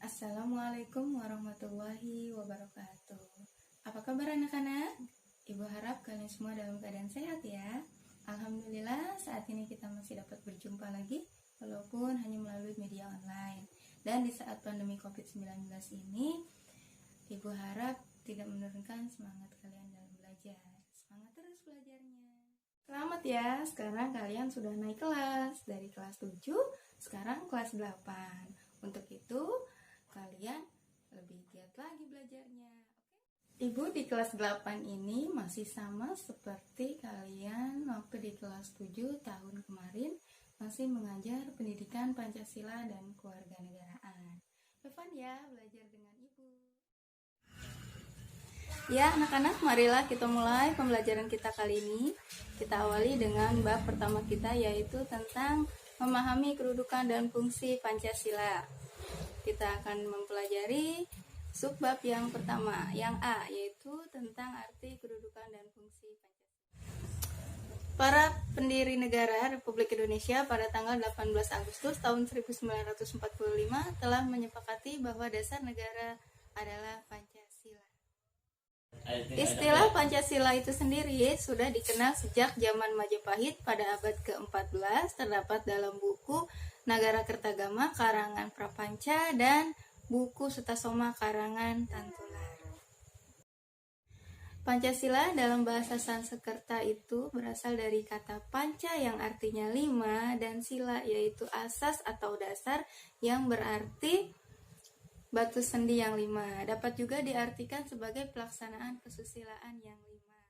Assalamualaikum warahmatullahi wabarakatuh. Apa kabar anak-anak? Ibu harap kalian semua dalam keadaan sehat ya. Alhamdulillah saat ini kita masih dapat berjumpa lagi walaupun hanya melalui media online. Dan di saat pandemi COVID-19 ini, Ibu harap tidak menurunkan semangat kalian dalam belajar. Semangat terus belajarnya. Selamat ya, sekarang kalian sudah naik kelas dari kelas 7, sekarang kelas 8. Untuk itu, kalian lebih giat lagi belajarnya. Ibu di kelas 8 ini masih sama seperti kalian waktu di kelas 7 tahun kemarin, masih mengajar pendidikan Pancasila dan kewarganegaraan. Have fun ya belajar dengan Ibu. Ya anak-anak, marilah kita mulai pembelajaran kita kali ini. Kita awali dengan bab pertama kita, yaitu tentang memahami kedudukan dan fungsi Pancasila. Kita akan mempelajari subbab yang pertama, yang A, yaitu tentang arti kedudukan dan fungsi Pancasila. Para pendiri negara Republik Indonesia pada tanggal 18 Agustus tahun 1945 telah menyepakati bahwa dasar negara adalah Pancasila. Istilah Pancasila itu sendiri sudah dikenal sejak zaman Majapahit pada abad ke-14, terdapat dalam buku Nagara Kertagama karangan Prapanca dan buku Sutasoma karangan Tantular. Pancasila dalam bahasa Sanskerta itu berasal dari kata panca yang artinya 5 dan sila yaitu asas atau dasar yang berarti batu sendi yang 5. Dapat juga diartikan sebagai pelaksanaan kesusilaan yang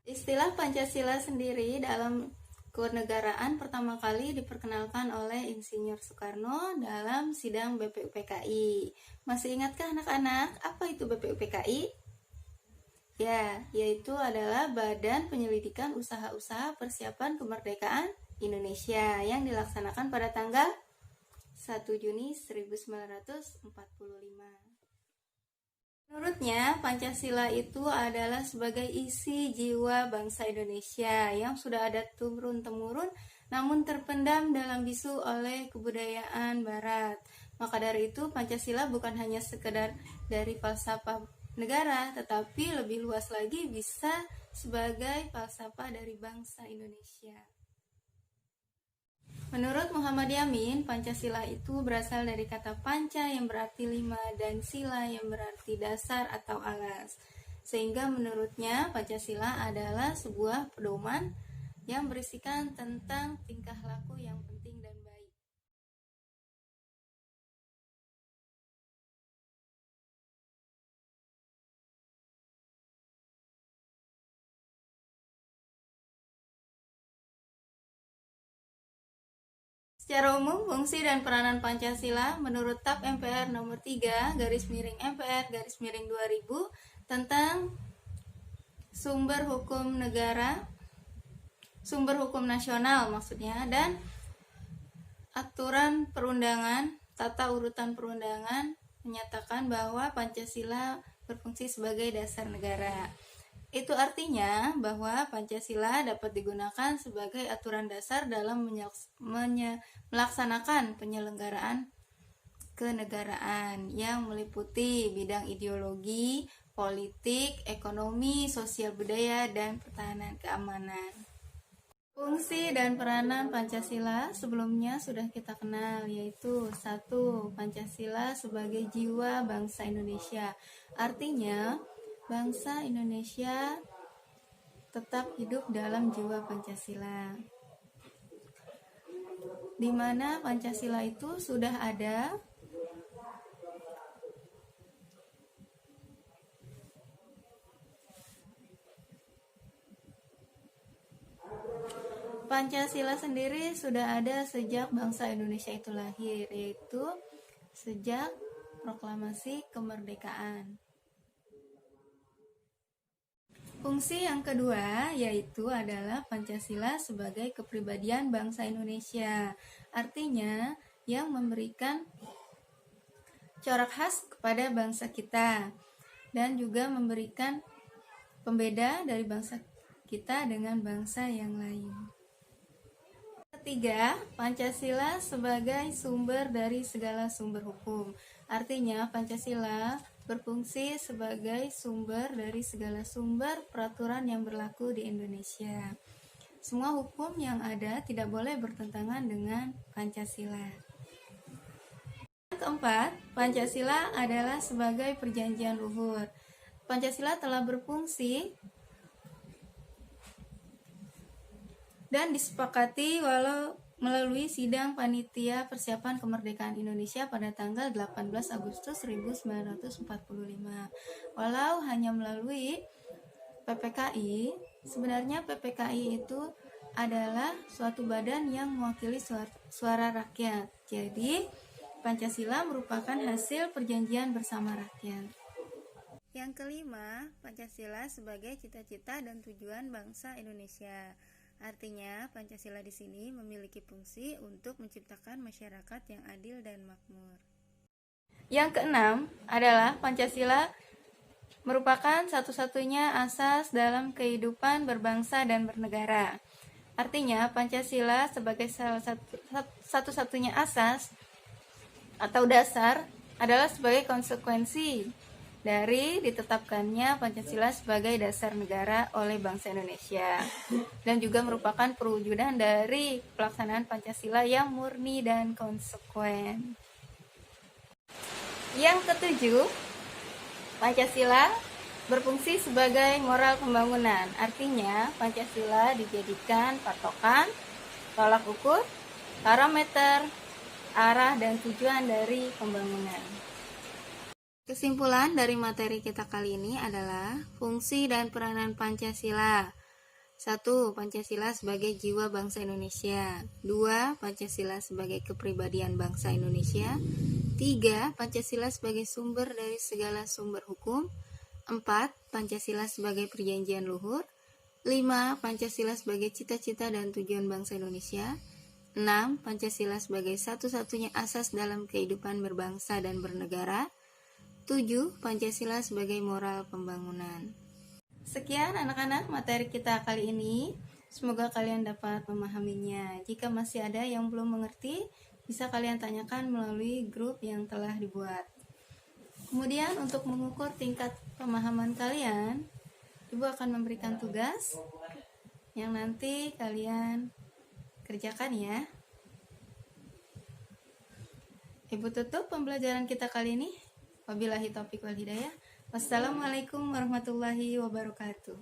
5. Istilah Pancasila sendiri dalam kenegaraan pertama kali diperkenalkan oleh Insinyur Soekarno dalam sidang BPUPKI. Masih ingatkah anak-anak apa itu BPUPKI? Ya, yaitu adalah Badan Penyelidikan Usaha-Usaha Persiapan Kemerdekaan Indonesia yang dilaksanakan pada tanggal 1 Juni 1945. Menurutnya, Pancasila itu adalah sebagai isi jiwa bangsa Indonesia yang sudah ada turun-temurun namun terpendam dalam bisu oleh kebudayaan Barat. Maka dari itu, Pancasila bukan hanya sekedar dari falsafah negara, tetapi lebih luas lagi bisa sebagai falsafah dari bangsa Indonesia. Menurut Muhammad Yamin, Pancasila itu berasal dari kata panca yang berarti 5 dan sila yang berarti dasar atau alas. Sehingga menurutnya Pancasila adalah sebuah pedoman yang berisikan tentang tingkah laku yang penting dan baik. Secara umum, fungsi dan peranan Pancasila menurut TAP MPR nomor 3 /MPR /2000 tentang sumber hukum negara, sumber hukum nasional maksudnya, dan aturan perundangan, tata urutan perundangan menyatakan bahwa Pancasila berfungsi sebagai dasar negara. Itu artinya bahwa Pancasila dapat digunakan sebagai aturan dasar dalam melaksanakan penyelenggaraan kenegaraan yang meliputi bidang ideologi, politik, ekonomi, sosial budaya, dan pertahanan keamanan. Fungsi dan peranan Pancasila sebelumnya sudah kita kenal, yaitu 1. Pancasila sebagai jiwa bangsa Indonesia. Artinya, bangsa Indonesia tetap hidup dalam jiwa Pancasila, di mana Pancasila itu sudah ada Pancasila sendiri sudah ada sejak bangsa Indonesia itu lahir, yaitu sejak proklamasi kemerdekaan. Fungsi yang kedua yaitu adalah Pancasila sebagai kepribadian bangsa Indonesia. Artinya yang memberikan corak khas kepada bangsa kita dan juga memberikan pembeda dari bangsa kita dengan bangsa yang lain. ketiga, Pancasila sebagai sumber dari segala sumber hukum. Artinya, Pancasila berfungsi sebagai sumber dari segala sumber peraturan yang berlaku di Indonesia. Semua hukum yang ada tidak boleh bertentangan dengan Pancasila. Yang keempat, Pancasila adalah sebagai perjanjian luhur. Pancasila telah berfungsi dan disepakati walau melalui sidang panitia persiapan kemerdekaan Indonesia pada tanggal 18 Agustus 1945. Walau hanya melalui PPKI, sebenarnya PPKI itu adalah suatu badan yang mewakili suara rakyat. Jadi, Pancasila merupakan hasil perjanjian bersama rakyat. Yang kelima, Pancasila sebagai cita-cita dan tujuan bangsa Indonesia. Artinya, Pancasila di sini memiliki fungsi untuk menciptakan masyarakat yang adil dan makmur. Yang keenam adalah Pancasila merupakan satu-satunya asas dalam kehidupan berbangsa dan bernegara. Artinya, Pancasila sebagai salah satu-satunya asas atau dasar adalah sebagai konsekuensi dari ditetapkannya Pancasila sebagai dasar negara oleh bangsa Indonesia, dan juga merupakan perwujudan dari pelaksanaan Pancasila yang murni dan konsekuen. Yang ketujuh, Pancasila berfungsi sebagai moral pembangunan. Artinya, Pancasila dijadikan patokan, tolak ukur, parameter, arah dan tujuan dari pembangunan. Kesimpulan dari materi kita kali ini adalah fungsi dan peranan Pancasila. 1. Pancasila sebagai jiwa bangsa Indonesia. 2. Pancasila sebagai kepribadian bangsa Indonesia. 3. Pancasila sebagai sumber dari segala sumber hukum. 4. Pancasila sebagai perjanjian luhur. 5. Pancasila sebagai cita-cita dan tujuan bangsa Indonesia. 6. Pancasila sebagai satu-satunya asas dalam kehidupan berbangsa dan bernegara. 7. Pancasila sebagai moral pembangunan. Sekian anak-anak materi kita kali ini. Semoga kalian dapat memahaminya. Jika masih ada yang belum mengerti, bisa kalian tanyakan melalui grup yang telah dibuat. Kemudian untuk mengukur tingkat pemahaman kalian, Ibu akan memberikan tugas yang nanti kalian kerjakan ya. Ibu tutup pembelajaran kita kali ini. Wabillahi taufiq wal hidayah. Wassalamualaikum warahmatullahi wabarakatuh.